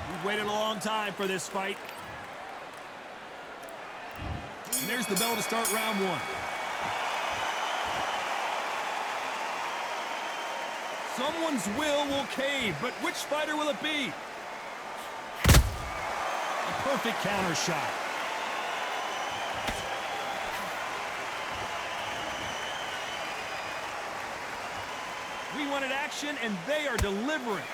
We've waited a long time for this fight. And there's the bell to start round one. Someone's will cave, but which fighter will it be? A perfect counter shot. We wanted action, and they are delivering.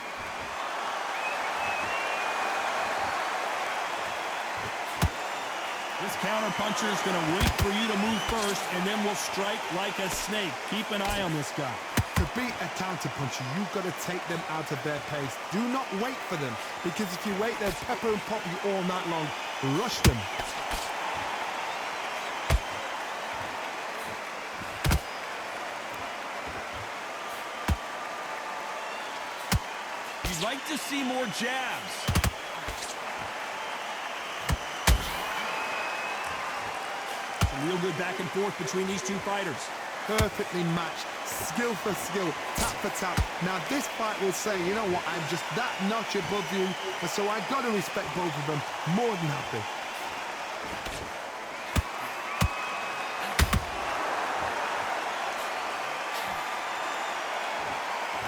This counter-puncher is going to wait for you to move first, and then will strike like a snake. Keep an eye on this guy. To beat a counter-puncher, you've got to take them out of their pace. Do not wait for them, because if you wait, they'll pepper and pop you all night long. Rush them. You'd like to see more jabs. Some real good back and forth between these two fighters. Perfectly matched, skill for skill, tap for tap. Now this fight will say, you know what, I'm just that notch above you, and so I've got to respect both of them. More than happy.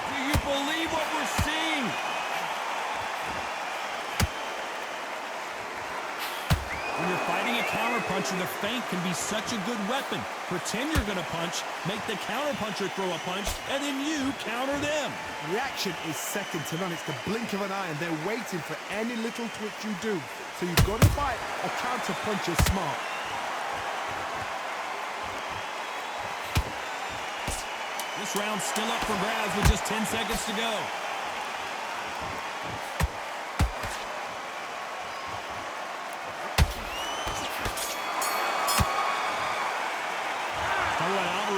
Do you believe what we're seeing? When you're fighting a counter-puncher, the feint can be such a good weapon. Pretend you're going to punch, make the counter-puncher throw a punch, and then you counter them. Reaction is second to none. It's the blink of an eye, and they're waiting for any little twitch you do. So you've got to fight a counter-puncher smart. This round's still up for grabs with just 10 seconds to go.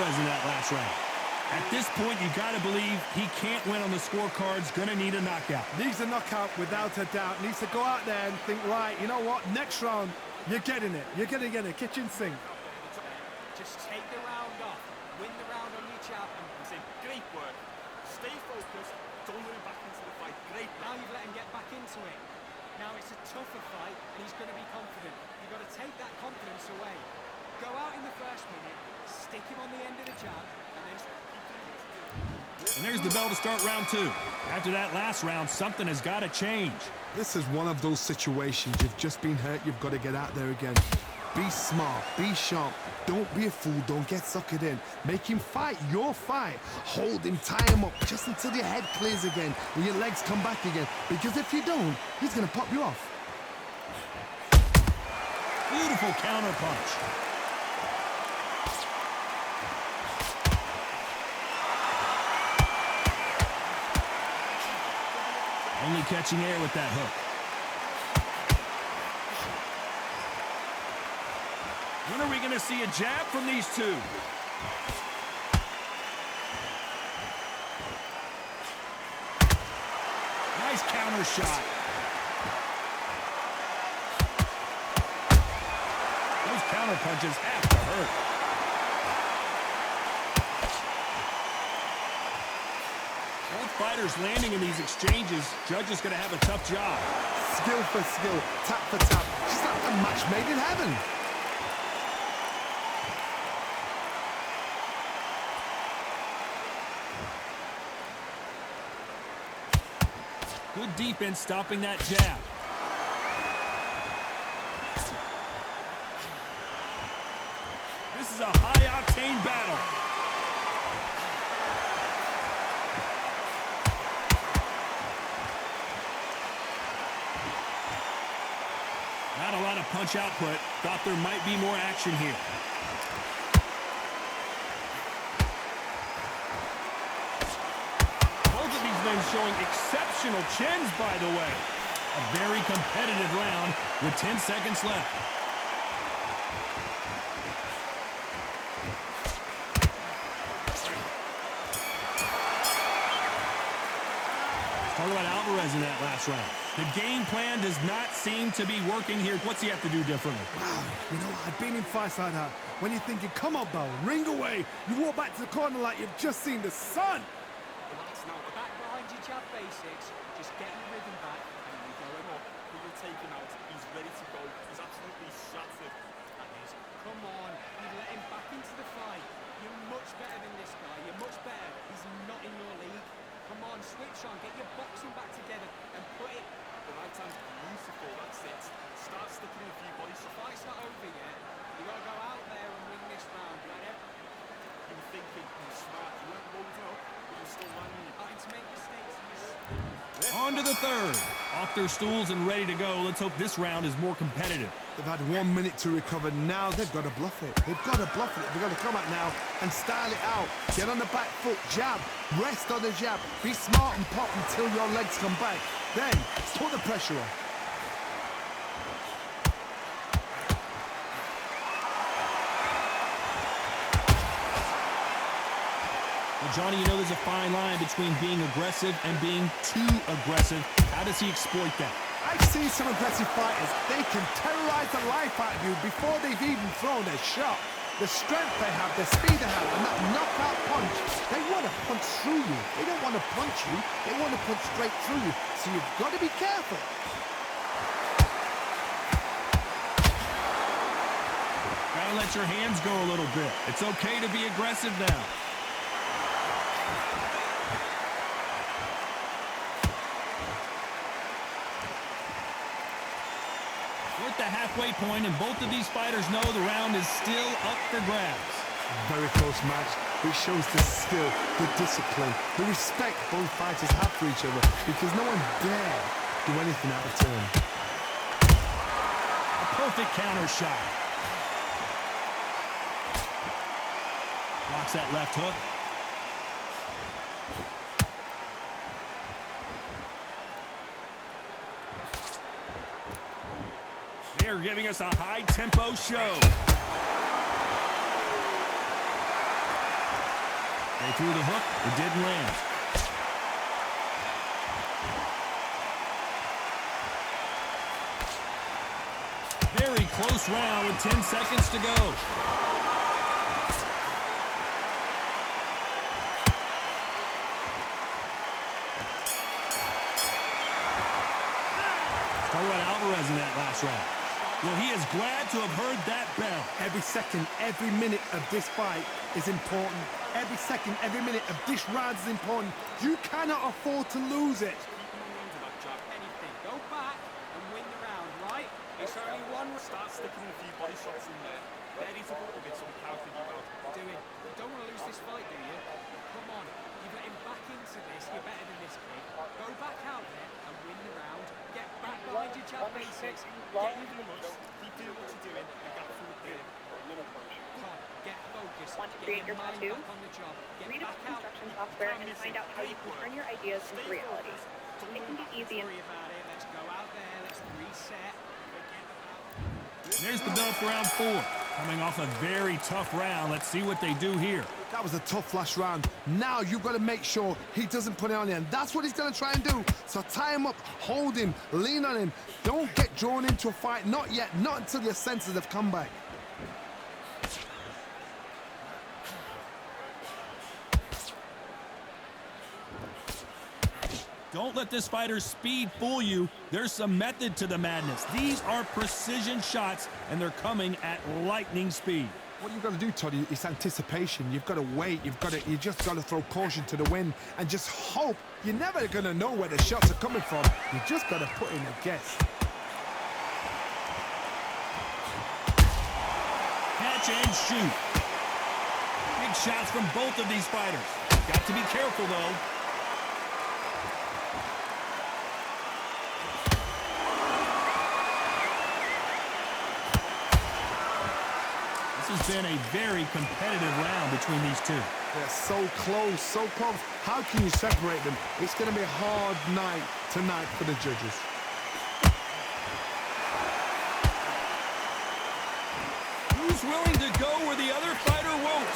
In that last round. At this point, you got to believe he can't win on the scorecards. Gonna need a knockout. Needs a knockout without a doubt. Needs to go out there and think, right, you know what? Next round, you're getting it. You're gonna get a kitchen sink. Just take the round off. Win the round on your jab. And say, great work. Stay focused. Don't let him back into the fight. Great. Now you've let him get back into it. Now it's a tougher fight, and he's going to be confident. You've got to take that confidence away. Go out in the first minute. Stick him on the end of the jab, and then... And there's the bell to start round two. After that last round, something has got to change. This is one of those situations. You've just been hurt. You've got to get out there again. Be smart. Be sharp. Don't be a fool. Don't get suckered in. Make him fight your fight. Hold him. Tie him up just until your head clears again and your legs come back again. Because if you don't, he's going to pop you off. Beautiful counter punch. Only catching air with that hook. When are we going to see a jab from these two? Nice counter shot. Those counter punches have to hurt. Both fighters landing in these exchanges. Judge is going to have a tough job. Skill for skill, tap for tap. Just like a match made in heaven. Good defense stopping that jab. This is a high-octane battle. Not a lot of punch output. Thought there might be more action here. Both of these men showing exceptional chins, by the way. A very competitive round with 10 seconds left. Talk about Alvarez in that last round. The game plan does not seem to be working here. What's he have to do differently? Wow, you know, I've been in fights like that. When you're thinking, come on, Bell, ring away. You walk back to the corner like you've just seen the sun. Relax now. Back behind your jab basics. Just get your rhythm back and you're going up. ready to go. He's absolutely shattered. That is. Come on, you've let him back into the fight. You're much better than this guy. You're much better. He's not in your league. Come on, switch on. Get your boxing back together and put it. The right hand's beautiful. That's it. Start sticking in a few body shots. The fight's not over yet. You got to go out there and win this round. You were thinking you were smart. You weren't loaded up, but you're still landing. You're starting to make mistakes. On to the third. Off their stools and ready to go. Let's hope this round is more competitive. They've had 1 minute to recover. Now they've got to bluff it. They've got to bluff it. They've got to come out now and style it out. Get on the back foot, jab, rest on the jab. Be smart and pop until your legs come back. Then put the pressure on. Well, Johnny, you know there's a fine line between being aggressive and being too aggressive. How does he exploit that? I've seen some aggressive fighters. They can terrorize the life out of you before they've even thrown their shot. The strength they have, the speed they have, and that knockout punch, they want to punch through you. They don't want to punch you. They want to punch straight through you. So you've got to be careful. Gotta let your hands go a little bit. It's okay to be aggressive now. We're at the halfway point, and both of these fighters know the round is still up for grabs. Very close match. It shows the skill, the discipline, the respect both fighters have for each other because no one dare do anything out of turn. A perfect counter shot. Blocks that left hook. They're giving us a high-tempo show. They threw the hook. It didn't land. Very close round with 10 seconds to go. Talk about Alvarez in that last round. Well, he is glad to have heard that bell. Every second, every minute of this fight is important. Every second, every minute of this round is important. You cannot afford to lose it. Anything. Go back and win the round, right? It's only one. Start sticking a few body shots in there. There is a little bit some power for you out. You don't want to lose this fight, do you? Come on. You've let him back into this. You're better than this kid. Go back out there and win the round. Get back behind your jab basics. Get your gloves. Keep doing what you're doing. And get through the game. Come on. Get focused. Want to Get create your your mind tattoo? back on the job. Get Read back about out. construction You software can't and miss find it. out how you can turn your ideas into reality. It can be easy and Worry about it. Let's go out there. Let's reset. Forget about. There's the bell for round 4. Coming off a very tough round. Let's see what they do here. That was a tough last round. Now you've got to make sure he doesn't put it on you. And that's what he's going to try and do. So tie him up, hold him, lean on him. Don't get drawn into a fight. Not yet. Not until your senses have come back. Don't let this fighter's speed fool you. There's some method to the madness. These are precision shots, and they're coming at lightning speed. What you've got to do, Toddy, is anticipation. You've got to wait. You just got to throw caution to the wind and just hope. You're never going to know where the shots are coming from. You just got to put in a guess. Catch and shoot. Big shots from both of these fighters. Got to be careful, though. This has been a very competitive round between these two. They're so close, so close. How can you separate them? It's going to be a hard night tonight for the judges. Who's willing to go where the other fighter won't?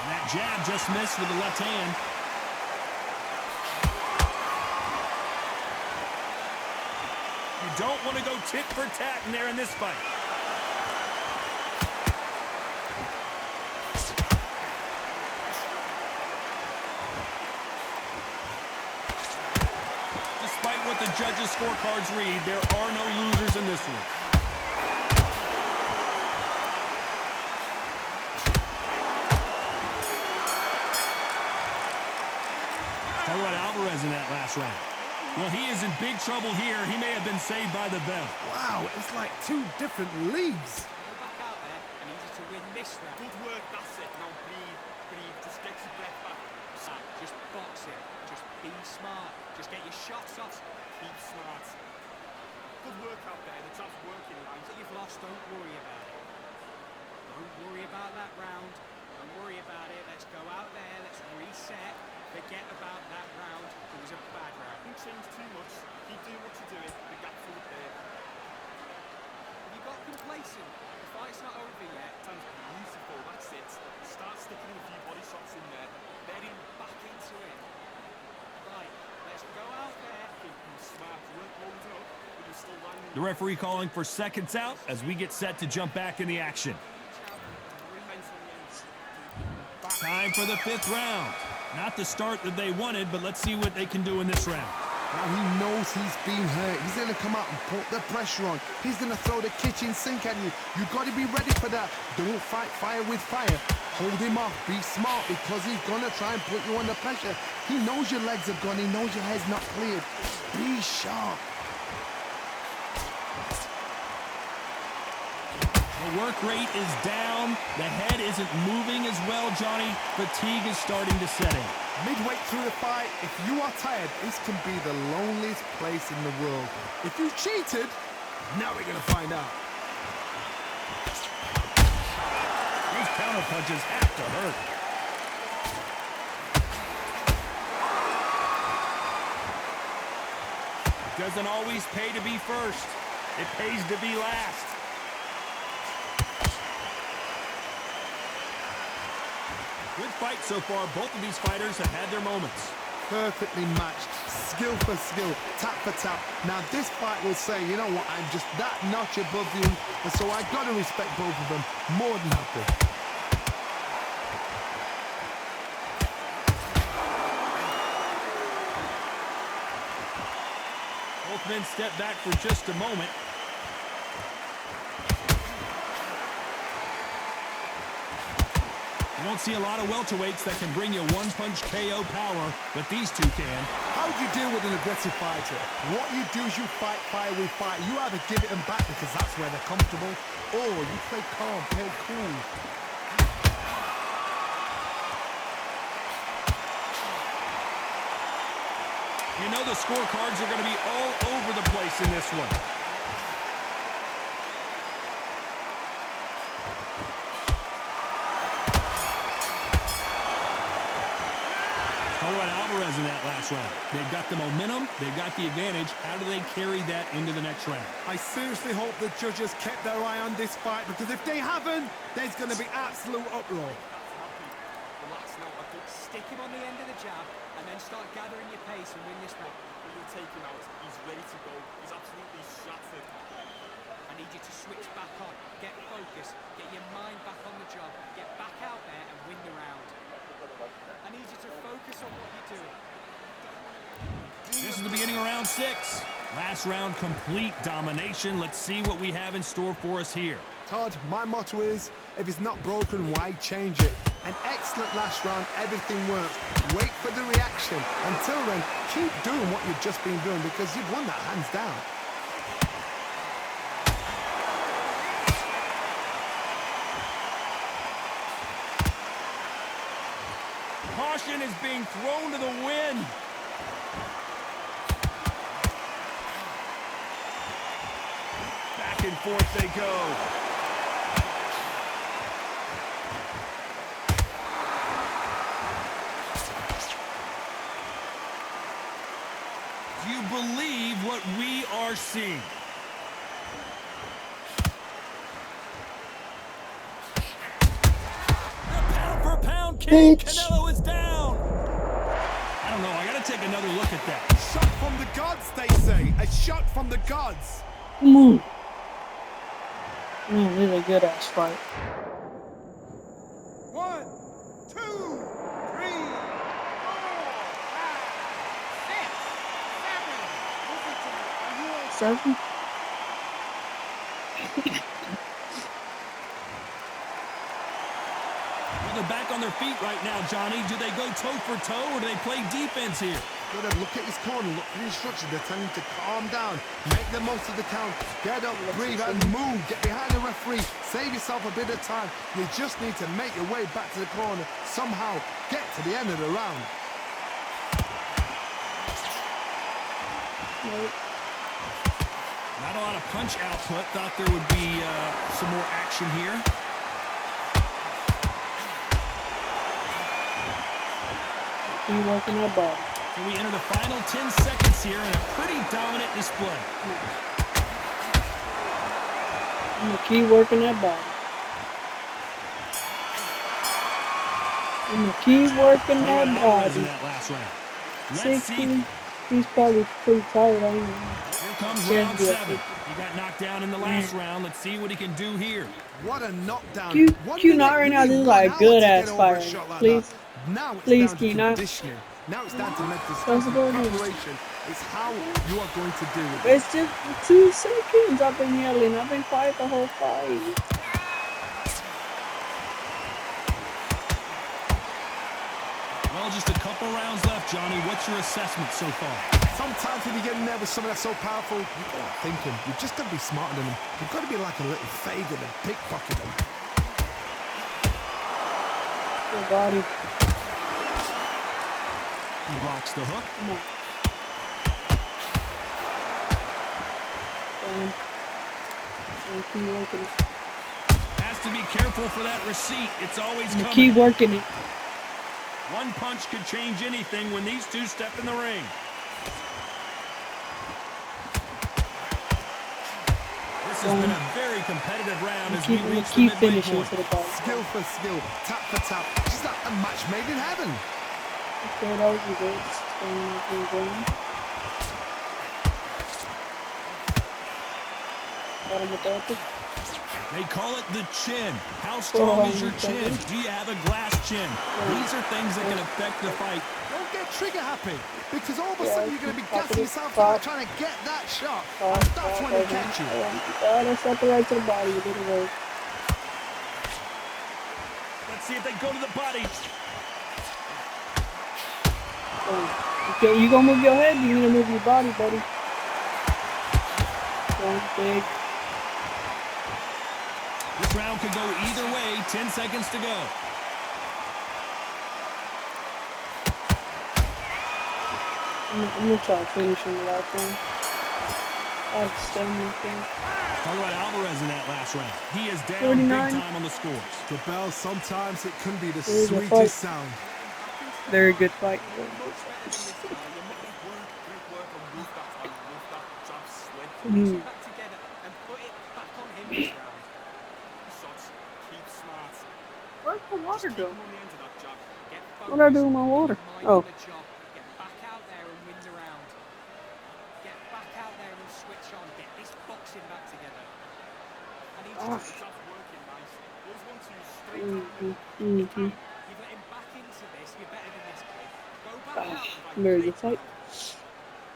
And that jab just missed with the left hand. You don't want to go tit for tat in there in this fight. judges' scorecards read, there are no losers in this one. How about Alvarez in that last round? Well, he is in big trouble here. He may have been saved by the bell. Wow, it's like two different leagues. Go back out there and easy to win this round. Good work, that's it. Now breathe, breathe. Just get your breath back. Just box it. Just be smart. Just get your shots off. Keep smart. Good work out there. The top's working. Rounds that you've lost, don't worry about it. Don't worry about that round. Don't worry about it. Let's go out there. Let's reset. Forget about that round. It was a bad round. Don't change too much. Keep doing what you're doing. The gap full of there. Have you got complacent? The fight's not over yet. Sounds beautiful. That's it. Start sticking a few body shots in there. Bury him back into it. Right. Let's go out there. Thinking smart. You weren't loaded up, but you're still landing. The referee calling for seconds out as we get set to jump back in the action. Time for the 5th round. Not the start that they wanted, but let's see what they can do in this round. Now he knows he's been hurt. He's going to come out and put the pressure on. He's going to throw the kitchen sink at you. You've got to be ready for that. Don't fight fire with fire. Hold him off. Be smart because he's going to try and put you under pressure. He knows your legs are gone. He knows your head's not cleared. Be sharp. The work rate is down. The head isn't moving as well, Johnny. Fatigue is starting to set in. Midway through the fight, if you are tired, this can be the loneliest place in the world. If you cheated, now we're going to find out. These counter punches have to hurt. It doesn't always pay to be first. It pays to be last. Good fight so far. Both of these fighters have had their moments. Perfectly matched, skill for skill, tap for tap. Now this fight will say, you know what, I'm just that notch above you, and so I got to respect both of them more than happy. Both men step back for just a moment. You don't see a lot of welterweights that can bring you one-punch KO power, but these two can. How do you deal with an aggressive fighter? What you do is you fight fire with fire. You either give it them back because that's where they're comfortable, or you play calm, play cool. You know the scorecards are going to be all over the place in this one. Alvarez in that last round. They've got the momentum, they've got the advantage. How do they carry that into the next round? I seriously hope the judges kept their eye on this fight, because if they haven't, there's going to be absolute uproar. Relax now. Stick him on the end of the jab and then start gathering your pace and win this round. You'll take him out. He's ready to go. He's absolutely shattered. I need you to switch back on. Get focused. Get your mind back on the job. Get back out there and win the round. I need you to focus on what you're doing. This is the beginning of round 6. Last round, complete domination. Let's see what we have in store for us here. Todd, my motto is, if it's not broken, why change it? An excellent last round, everything works. Wait for the reaction. Until then, keep doing what you've just been doing, because you've won that hands down. Caution is being thrown to the wind. Back and forth they go. Do you believe what we are seeing? Pound king, Canelo is down. I don't know, I gotta take another look at that. Shot from the gods, they say. A shot from the gods. Man, this is a good ass fight. 1, 2, 3, 4, 5, 6, 7. 7. Well, they're back on their feet right now, Johnny. Do they go toe for toe or do they play defense here? Gotta look at his corner, look for the instructions. They're telling him to calm down, make the most of the count, get up, breathe, and move. Get behind the referee, save yourself a bit of time. You just need to make your way back to the corner, somehow get to the end of the round. Nope. Not a lot of punch output. Thought there would be some more action here. Keep working that body. So we enter the final 10 seconds here in a pretty dominant display. I'm gonna keep working that body. I'm gonna keep working that Alvarez in body. that last round. Let's see. 60. He's probably pretty tired. I don't know. Here comes Yeah, round yeah. 7. He got knocked down in the last round. Let's see what he can do here. What a knockdown. Q One not minute, right you now. need This is 1 like hour good to ass get over a firing. shot like Please. that. Now it's Please, down Q, to not. conditioning. Now it's down to mental How's skills it and going? preparation. It's how you are going to do it. It's just 2 seconds. I've been yelling. I've been quiet the whole fight. Well, just a couple rounds left, Johnny. What's your assessment so far? Sometimes when you get in there with someone that's so powerful, you gotta think him. You've just got to be smarter than him. You've got to be like a little Fagin and pickpocket him. Your body. He blocks the hook. Come on. Keep working it. Has to be careful for that receipt. It's always I'm gonna coming. keep working it. One punch could change anything when these two step in the ring. This has been a very competitive round as we reach the Keep midway finishing point. to the ball. Skill for skill, tap for tap. Just like a match made in heaven. Okay, that was good. Got him with that. They call it the chin. How strong is your chin? okay. Do you have a glass chin? These are things that can affect the fight. Don't get trigger happy, because all of a Yeah, sudden you're going to be keep popping gassing it, yourself pop. out trying to get that shot. Pop, And that's when they catch you. That's not the right to the body. You didn't work. Let's see if they go to the body. Okay, you gonna move your head? You need to move your body, buddy. One big. This round could go either way. 10 seconds to go. I'm gonna try to finish him without them. I'll extend this thing. Talk about Alvarez in that last round. He is down 39. big time on the scores. The bell, sometimes it can be the There's a fight. sweetest sound. Very good fight. Mm. Back together and put it back on him this round. Shots, keep smart. Where's the water Keep go? him on the end of that jab. Get What did I do with my water? Mind Oh. the job. Get back out there and win the round. Get back out there and switch on. Get this boxing back together. I need you to Jab's working nice. Those 1-2s straight Mm-hmm. You let him back into this. You're better than this kid. Go back out. and Very fight. good fight.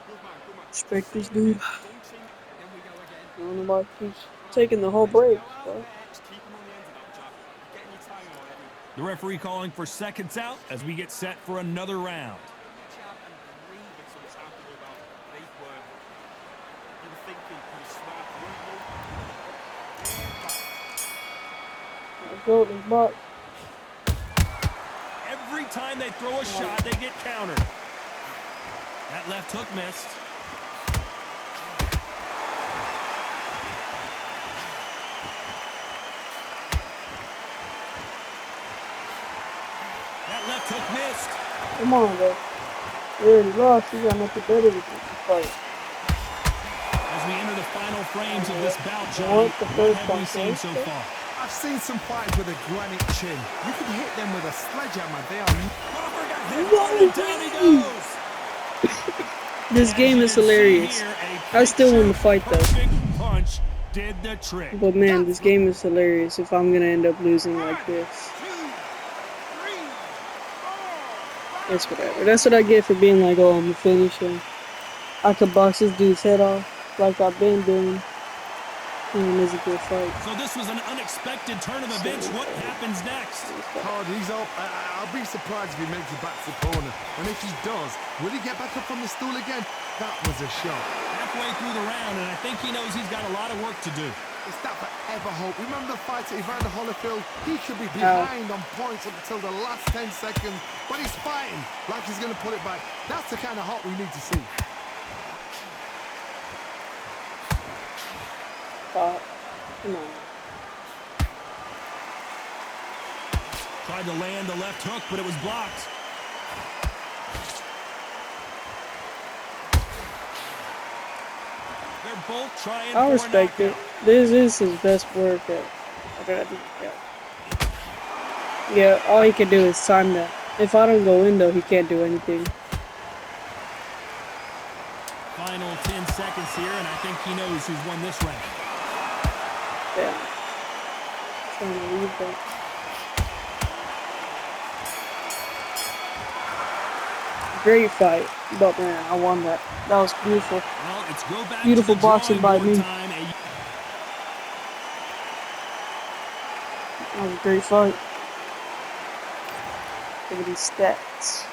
Good man, good man. Respect this dude. Don't chink. Then we go again. I don't know why he's taking the whole break. So. Just keep him on the end of that jab. You're getting your time already. The referee calling for seconds out as we get set for another round. Jab and breathe it. So it's happy about great work. You were thinking, you were smart. Go to the butt. Every time they throw a shot, they get countered. That left hook missed. That left hook missed. Come on, bro. You already lost. You got nothing better to do to fight. As we enter the final frames of this bout, Johnny, What the what first have we one, seen okay? so far? I've seen some fighters with a granite chin. You can hit them with a sledgehammer. They are Crawford got hit hard and down he goes. This game is hilarious. I still win the fight though. Perfect punch did the trick. But man, this game is hilarious if I'm gonna end up losing like this. It's whatever. That's what I get for being like, oh, I'm a finisher. I could box this dude's head off. like I've been doing. And it's a good fight. So this was an unexpected turn of events. What happens next? Hard, he's up. I'll be surprised if he makes it back to the corner. And if he does, will he get back up from the stool again? That was a shot. Halfway through the round, and I think he knows he's got a lot of work to do. It's that forever hope. Remember the fight at Evander Holyfield? He should be behind on points up until the last 10 seconds. But he's fighting like he's going to put it back. That's the kind of hope we need to see. Come on. Tried to land the left hook, but it was blocked. They're both trying I for respect a it. knockout. This is his best work. Yeah, all he can do is time that. If I don't go in though, he can't do anything. Final 10 seconds here, and I think he knows who's won this round. Yeah. Trying to leave that. Great fight, but man, I won that. That was beautiful. Well, it's go back Beautiful to the boxing by drawing board me. time, and That was a great fight. Look at these stats.